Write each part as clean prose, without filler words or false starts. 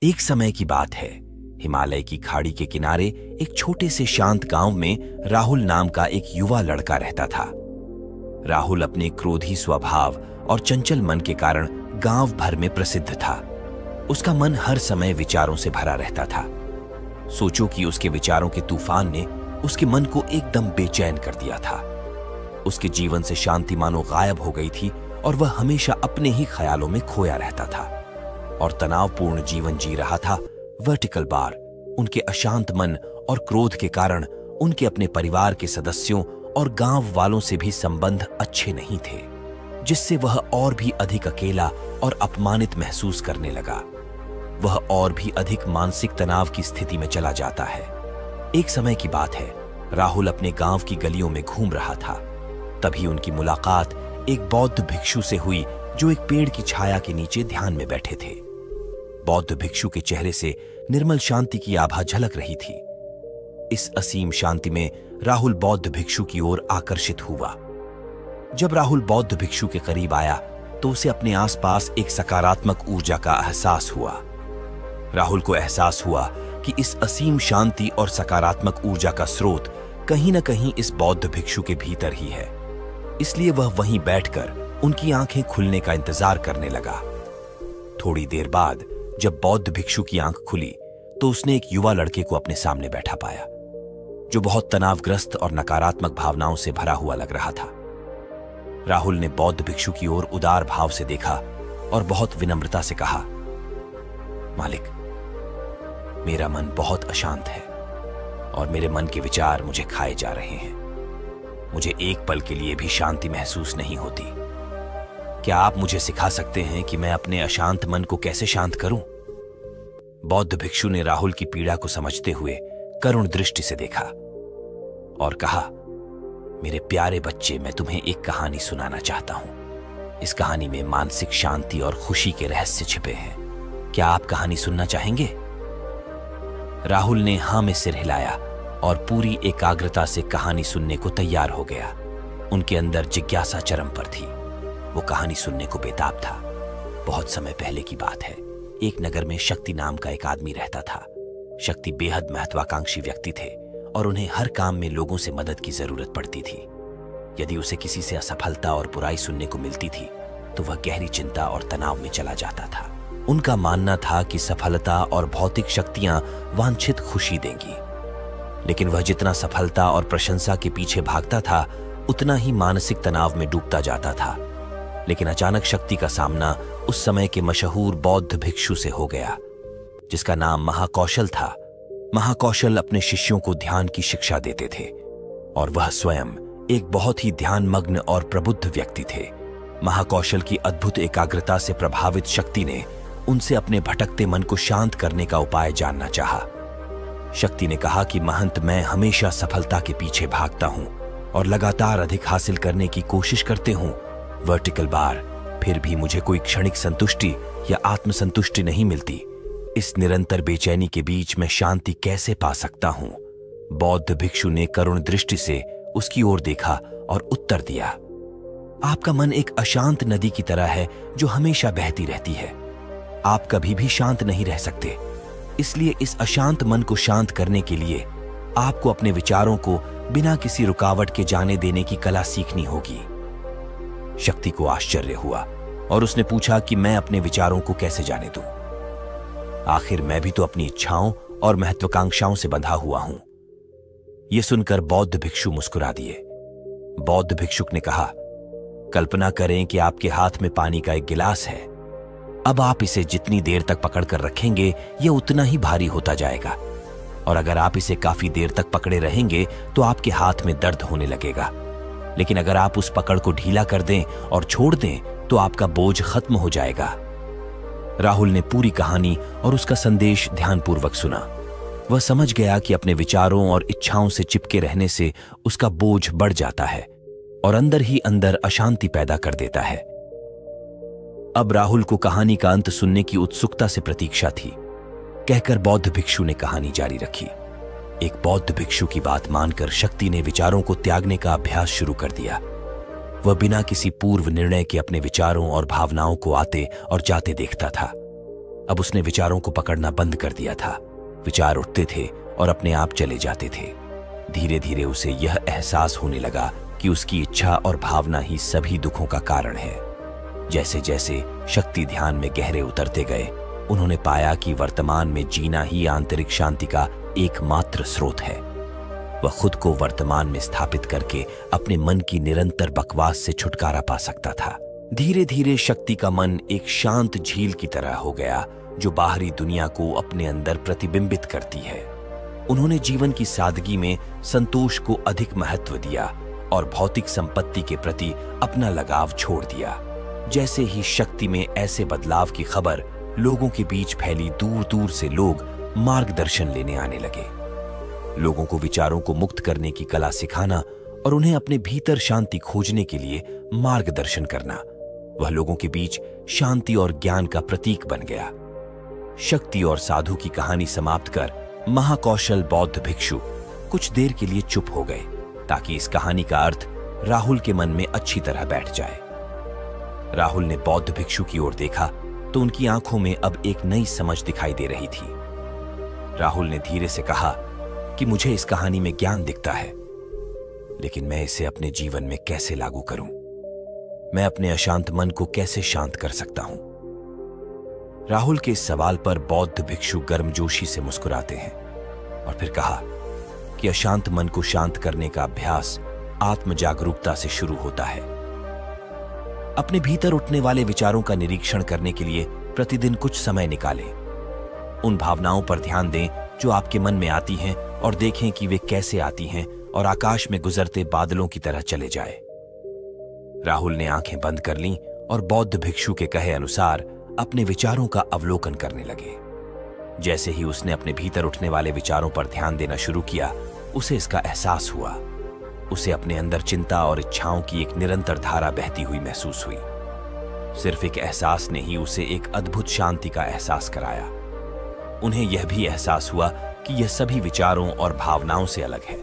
एक समय की बात है। हिमालय की खाड़ी के किनारे एक छोटे से शांत गांव में राहुल नाम का एक युवा लड़का रहता था। राहुल अपने क्रोधी स्वभाव और चंचल मन के कारण गांव भर में प्रसिद्ध था। उसका मन हर समय विचारों से भरा रहता था। सोचो कि उसके विचारों के तूफान ने उसके मन को एकदम बेचैन कर दिया था। उसके जीवन से शांति मानो गायब हो गई थी और वह हमेशा अपने ही ख्यालों में खोया रहता था और तनावपूर्ण जीवन जी रहा था। वर्टिकल बार उनके अशांत मन और क्रोध के कारण उनके अपने परिवार के सदस्यों और गांव वालों से भी संबंध अच्छे नहीं थे, जिससे वह और भी अधिक अकेला और अपमानित महसूस करने लगा। वह और भी अधिक मानसिक तनाव की स्थिति में चला जाता है। एक समय की बात है, राहुल अपने गांव की गलियों में घूम रहा था। तभी उनकी मुलाकात एक बौद्ध भिक्षु से हुई जो एक पेड़ की छाया के नीचे ध्यान में बैठे थे। बौद्ध भिक्षु के चेहरे से निर्मल शांति की आभा झलक रही थी। इस असीम शांति में राहुल बौद्ध भिक्षु की ओर आकर्षित हुआ। जब राहुल बौद्ध भिक्षु के करीब आया तो उसे अपने आसपास एक सकारात्मक ऊर्जा का एहसास हुआ। राहुल को एहसास हुआ कि इस असीम शांति और सकारात्मक ऊर्जा का स्रोत कहीं न कहीं इस बौद्ध भिक्षु के भीतर ही है। इसलिए वह वहीं बैठकर उनकी आंखें खुलने का इंतजार करने लगा। थोड़ी देर बाद जब बौद्ध भिक्षु की आंख खुली तो उसने एक युवा लड़के को अपने सामने बैठा पाया, जो बहुत तनावग्रस्त और नकारात्मक भावनाओं से भरा हुआ लग रहा था। राहुल ने बौद्ध भिक्षु की ओर उदार भाव से देखा और बहुत विनम्रता से कहा, मालिक, मेरा मन बहुत अशांत है और मेरे मन के विचार मुझे खाए जा रहे हैं। मुझे एक पल के लिए भी शांति महसूस नहीं होती। क्या आप मुझे सिखा सकते हैं कि मैं अपने अशांत मन को कैसे शांत करूं? बौद्ध भिक्षु ने राहुल की पीड़ा को समझते हुए करुण दृष्टि से देखा और कहा, मेरे प्यारे बच्चे, मैं तुम्हें एक कहानी सुनाना चाहता हूं। इस कहानी में मानसिक शांति और खुशी के रहस्य छिपे हैं। क्या आप कहानी सुनना चाहेंगे? राहुल ने हां में सिर हिलाया और पूरी एकाग्रता से कहानी सुनने को तैयार हो गया। उनके अंदर जिज्ञासा चरम पर थी। वो कहानी सुनने को बेताब था। बहुत समय पहले की बात है। एक नगर में शक्ति नाम का एक आदमी रहता था। शक्ति बेहद महत्वाकांक्षी व्यक्ति थे और उन्हें हर काम में लोगों से मदद की जरूरत पड़ती थी। यदि उसे किसी से असफलता और बुराई सुनने को मिलती थी तो वह गहरी चिंता और तनाव में चला जाता था। उनका मानना था कि सफलता और भौतिक शक्तियां वांछित खुशी देंगी, लेकिन वह जितना सफलता और प्रशंसा के पीछे भागता था उतना ही मानसिक तनाव में डूबता जाता था। लेकिन अचानक शक्ति का सामना उस समय के मशहूर बौद्ध भिक्षु से हो गया, जिसका नाम महाकौशल था। महाकौशल अपने शिष्यों को ध्यान की शिक्षा देते थे और वह स्वयं एक बहुत ही ध्यानमग्न और प्रबुद्ध व्यक्ति थे। महाकौशल की अद्भुत एकाग्रता से प्रभावित शक्ति ने उनसे अपने भटकते मन को शांत करने का उपाय जानना चाहा। शक्ति ने कहा कि महंत, मैं हमेशा सफलता के पीछे भागता हूं और लगातार अधिक हासिल करने की कोशिश करते हूं, वर्टिकल बार, फिर भी मुझे कोई क्षणिक संतुष्टि या आत्मसंतुष्टि नहीं मिलती। इस निरंतर बेचैनी के बीच मैं शांति कैसे पा सकता हूं? बौद्ध भिक्षु ने करुण दृष्टि से उसकी ओर देखा और उत्तर दिया, आपका मन एक अशांत नदी की तरह है जो हमेशा बहती रहती है। आप कभी भी शांत नहीं रह सकते। इसलिए इस अशांत मन को शांत करने के लिए आपको अपने विचारों को बिना किसी रुकावट के जाने देने की कला सीखनी होगी। शक्ति को आश्चर्य हुआ और उसने पूछा कि मैं अपने विचारों को कैसे जाने दूं? आखिर मैं भी तो अपनी इच्छाओं और महत्वाकांक्षाओं से बंधा हुआ हूं। यह सुनकर बौद्ध भिक्षु मुस्कुरा दिए। बौद्ध भिक्षुक ने कहा, कल्पना करें कि आपके हाथ में पानी का एक गिलास है। अब आप इसे जितनी देर तक पकड़कर रखेंगे यह उतना ही भारी होता जाएगा, और अगर आप इसे काफी देर तक पकड़े रहेंगे तो आपके हाथ में दर्द होने लगेगा। लेकिन अगर आप उस पकड़ को ढीला कर दें और छोड़ दें तो आपका बोझ खत्म हो जाएगा। राहुल ने पूरी कहानी और उसका संदेश ध्यानपूर्वक सुना। वह समझ गया कि अपने विचारों और इच्छाओं से चिपके रहने से उसका बोझ बढ़ जाता है और अंदर ही अंदर अशांति पैदा कर देता है। अब राहुल को कहानी का अंत सुनने की उत्सुकता से प्रतीक्षा थी। कहकर बौद्ध भिक्षु ने कहानी जारी रखी। एक बौद्ध भिक्षु की बात मानकर शक्ति ने विचारों को त्यागने का अभ्यास शुरू कर दिया। वह बिना किसी पूर्व निर्णय के अपने विचारों और भावनाओं को आते और जाते देखता था। अब उसने विचारों को पकड़ना बंद कर दिया था। विचार उठते थे और अपने आप चले जाते थे। धीरे धीरे उसे यह एहसास होने लगा कि उसकी इच्छा और भावना ही सभी दुखों का कारण है। जैसे जैसे शक्ति ध्यान में गहरे उतरते गए, उन्होंने पाया कि वर्तमान में जीना ही आंतरिक शांति का एकमात्र स्रोत है। वह खुद को वर्तमान में स्थापित करके अपने मन की निरंतर बकवास से छुटकारा पा सकता था। धीरे धीरे शक्ति का मन एक शांत झील की तरह हो गया, जो बाहरी दुनिया को अपने अंदर प्रतिबिंबित करती है। उन्होंने जीवन की सादगी में संतोष को अधिक महत्व दिया और भौतिक संपत्ति के प्रति अपना लगाव छोड़ दिया। जैसे ही शक्ति में ऐसे बदलाव की खबर लोगों के बीच फैली, दूर दूर से लोग मार्गदर्शन लेने आने लगे। लोगों को विचारों को मुक्त करने की कला सिखाना और उन्हें अपने भीतर शांति खोजने के लिए मार्गदर्शन करना, वह लोगों के बीच शांति और ज्ञान का प्रतीक बन गया। शक्ति और साधु की कहानी समाप्त कर महाकौशल बौद्ध भिक्षु कुछ देर के लिए चुप हो गए, ताकि इस कहानी का अर्थ राहुल के मन में अच्छी तरह बैठ जाए। राहुल ने बौद्ध भिक्षु की ओर देखा तो उनकी आंखों में अब एक नई समझ दिखाई दे रही थी। राहुल ने धीरे से कहा कि मुझे इस कहानी में ज्ञान दिखता है, लेकिन मैं इसे अपने जीवन में कैसे लागू करूं? मैं अपने अशांत मन को कैसे शांत कर सकता हूं? राहुल के इस सवाल पर बौद्ध भिक्षु गर्मजोशी से मुस्कुराते हैं और फिर कहा कि अशांत मन को शांत करने का अभ्यास आत्म जागरूकता से शुरू होता है। अपने भीतर उठने वाले विचारों का निरीक्षण करने के लिए प्रतिदिन कुछ समय निकालें। उन भावनाओं पर ध्यान दें जो आपके मन में आती हैं और देखें कि वे कैसे आती हैं और आकाश में गुजरते बादलों की तरह चले जाए। राहुल ने आंखें बंद कर लीं और बौद्ध भिक्षु के कहे अनुसार अपने विचारों का अवलोकन करने लगे। जैसे ही उसने अपने भीतर उठने वाले विचारों पर ध्यान देना शुरू किया, उसे इसका एहसास हुआ। उसे अपने अंदर चिंता और इच्छाओं की एक निरंतर धारा बहती हुई महसूस हुई। सिर्फ एक एहसास ने ही उसे एक अद्भुत शांति का एहसास कराया। उन्हें यह भी एहसास हुआ कि यह सभी विचारों और भावनाओं से अलग है।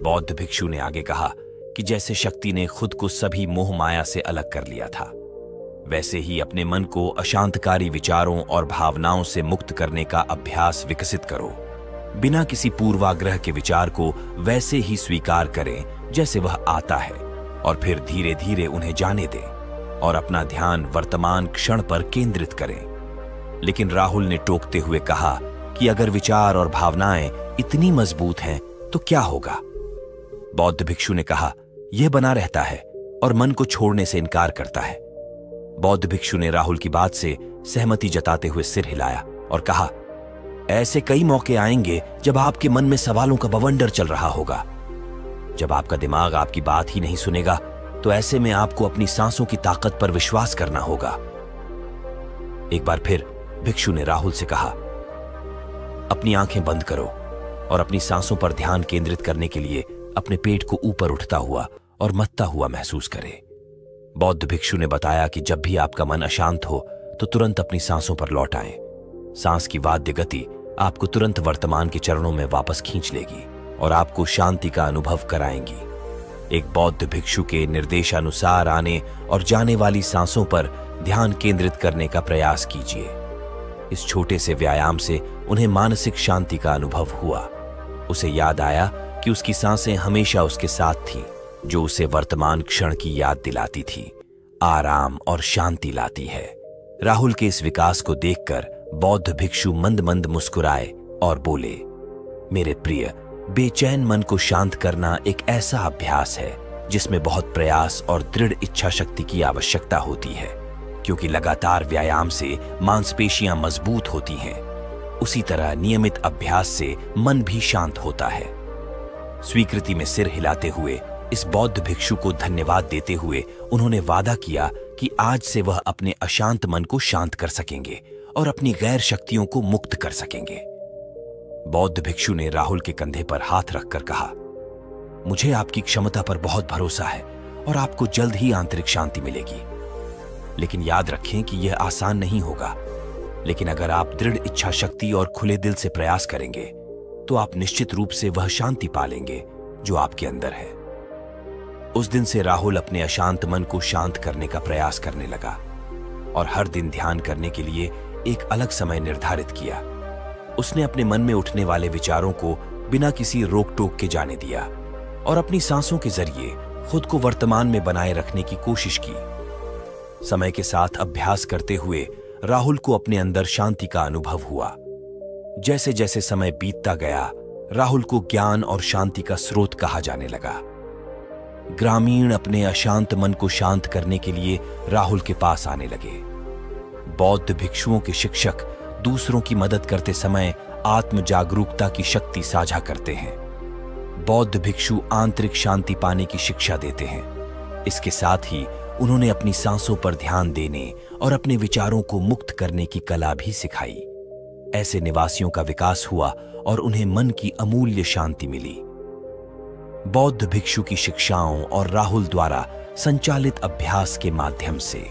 बौद्ध भिक्षु ने आगे कहा कि जैसे शक्ति ने खुद को सभी मोह माया से अलग कर लिया था, वैसे ही अपने मन को अशांतकारी विचारों और भावनाओं से मुक्त करने का अभ्यास विकसित करो। बिना किसी पूर्वाग्रह के विचार को वैसे ही स्वीकार करें जैसे वह आता है, और फिर धीरे धीरे उन्हें जाने दें और अपना ध्यान वर्तमान क्षण पर केंद्रित करें। लेकिन राहुल ने टोकते हुए कहा कि अगर विचार और भावनाएं इतनी मजबूत हैं तो क्या होगा? बौद्ध भिक्षु ने कहा, यह बना रहता है और मन को छोड़ने से इनकार करता है। बौद्ध भिक्षु ने राहुल की बात से सहमति जताते हुए सिर हिलाया और कहा, ऐसे कई मौके आएंगे जब आपके मन में सवालों का बवंडर चल रहा होगा। जब आपका दिमाग आपकी बात ही नहीं सुनेगा, तो ऐसे में आपको अपनी सांसों की ताकत पर विश्वास करना होगा। एक बार फिर भिक्षु ने राहुल से कहा, अपनी आंखें बंद करो और अपनी सांसों पर ध्यान केंद्रित करने के लिए अपने पेट को ऊपर उठता हुआ और मत्ता हुआ महसूस करें। बौद्ध भिक्षु ने बताया कि जब भी आपका मन अशांत हो तो तुरंत अपनी सांसों पर लौट आएं। सांस की वाद्य गति आपको तुरंत वर्तमान के चरणों में वापस खींच लेगी और आपको शांति का अनुभव कराएंगी। एक बौद्ध भिक्षु के निर्देशानुसार आने और जाने वाली सांसों पर ध्यान केंद्रित करने का प्रयास कीजिए। इस छोटे से व्यायाम से उन्हें मानसिक शांति का अनुभव हुआ। उसे याद आया कि उसकी सांसें हमेशा उसके साथ थीं, जो उसे वर्तमान क्षण की याद दिलाती थी, आराम और शांति लाती है। राहुल के इस विकास को देखकर बौद्ध भिक्षु मंद मंद मुस्कुराए और बोले, मेरे प्रिय, बेचैन मन को शांत करना एक ऐसा अभ्यास है जिसमें बहुत प्रयास और दृढ़ इच्छा शक्ति की आवश्यकता होती है, क्योंकि लगातार व्यायाम से मांसपेशियां मजबूत होती हैं। उसी तरह नियमित अभ्यास से मन भी शांत होता है। स्वीकृति में सिर हिलाते हुए इस बौद्ध भिक्षु को धन्यवाद देते हुए उन्होंने वादा किया कि आज से वह अपने अशांत मन को शांत कर सकेंगे और अपनी गैर शक्तियों को मुक्त कर सकेंगे। बौद्ध भिक्षु ने राहुल के कंधे पर हाथ रखकर कहा, मुझे आपकी क्षमता पर बहुत भरोसा है और आपको जल्द ही आंतरिक शांति मिलेगी। लेकिन याद रखें कि यह आसान नहीं होगा, लेकिन अगर आप दृढ़ इच्छा शक्ति और खुले दिल से प्रयास करेंगे तो आप निश्चित रूप से वह शांति पालेंगे जो आपके अंदर है। उस दिन से राहुल अपने अशांत मन को शांत करने का प्रयास करने लगा और हर दिन ध्यान करने के लिए एक अलग समय निर्धारित किया। उसने अपने मन में उठने वाले विचारों को बिना किसी रोक टोक के जाने दिया और अपनी सांसों के जरिए खुद को वर्तमान में बनाए रखने की कोशिश की। समय के साथ अभ्यास करते हुए राहुल को अपने अंदर शांति का अनुभव हुआ। जैसे जैसे समय बीतता गया, राहुल को ज्ञान और शांति का स्रोत कहा जाने लगा। ग्रामीण अपने अशांत मन को शांत करने के लिए राहुल के पास आने लगे। बौद्ध भिक्षुओं के शिक्षक दूसरों की मदद करते समय आत्म जागरूकता की शक्ति साझा करते हैं। बौद्ध भिक्षु आंतरिक शांति पाने की शिक्षा देते हैं। इसके साथ ही उन्होंने अपनी सांसों पर ध्यान देने और अपने विचारों को मुक्त करने की कला भी सिखाई। ऐसे निवासियों का विकास हुआ और उन्हें मन की अमूल्य शांति मिली। बौद्ध भिक्षु की शिक्षाओं और राहुल द्वारा संचालित अभ्यास के माध्यम से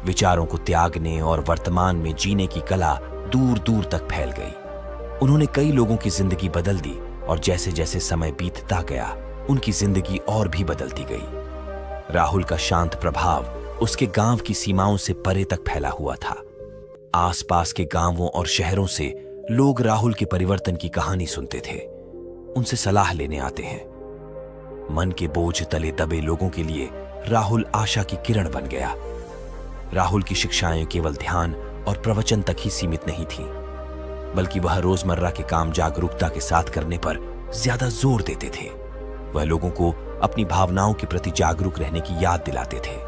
विचारों को त्यागने और वर्तमान में जीने की कला दूर दूर तक फैल गई। उन्होंने कई लोगों की जिंदगी बदल दी और जैसे जैसे समय बीतता गया, उनकी जिंदगी और भी बदलती गई। राहुल का शांत प्रभाव उसके गांव की सीमाओं से परे तक फैला हुआ था। आसपास के गांवों और शहरों से लोग राहुल के परिवर्तन की कहानी सुनते थे, उनसे सलाह लेने आते हैं। मन के बोझ तले दबे लोगों के लिए राहुल आशा की किरण बन गया। राहुल की शिक्षाएं केवल ध्यान और प्रवचन तक ही सीमित नहीं थीं, बल्कि वह रोजमर्रा के काम जागरूकता के साथ करने पर ज्यादा जोर देते थे। वह लोगों को अपनी भावनाओं के प्रति जागरूक रहने की याद दिलाते थे।